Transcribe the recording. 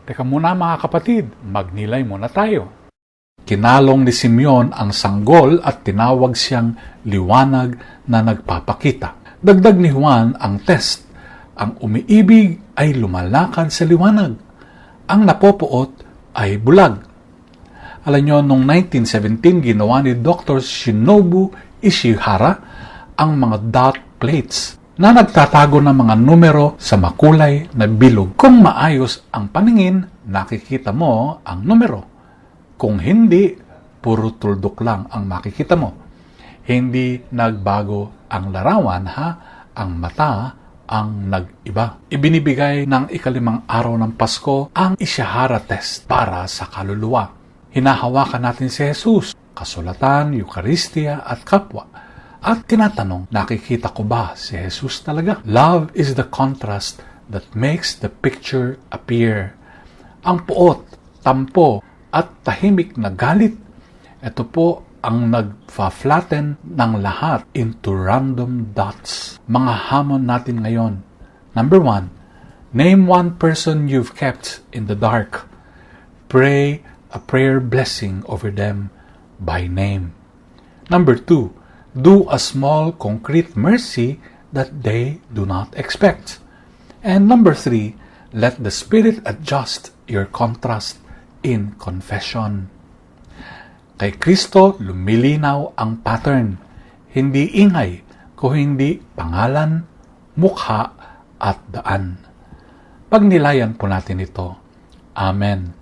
Teka muna mga kapatid, magnilay muna tayo. Kinalong ni Simeon ang sanggol at tinawag siyang liwanag na nagpapakita. Dagdag ni Juan ang test. Ang umiibig ay lumalakad sa liwanag. Ang napopuot ay bulag. Alam nyo, noong 1917, ginawa ni Dr. Shinobu Ishihara ang mga dot plates na nagtatago ng mga numero sa makulay na bilog. Kung maayos ang paningin, nakikita mo ang numero. Kung hindi, puro tuldok lang ang makikita mo. Hindi nagbago ang larawan, ha? Ang mata ang nag-iba. Ibinibigay ng 5 araw ng Pasko ang Ishihara test para sa kaluluwa. Hinahawakan natin si Jesus, kasulatan, Eucharistia at kapwa. At tinatanong, nakikita ko ba si Jesus talaga? Love is the contrast that makes the picture appear. Ang puot, tampo, at tahimik na galit, ito po ang nagfa-flatten ng lahat into random dots. Mga hamon natin ngayon. Number 1, name one person you've kept in the dark. Pray a prayer blessing over them by name. Number 2, do a small concrete mercy that they do not expect. And number 3, let the Spirit adjust your contrast in confession. Kay Kristo, lumilinaw ang pattern. Hindi ingay, kung hindi pangalan, mukha, at daan. Pagnilayan po natin ito. Amen.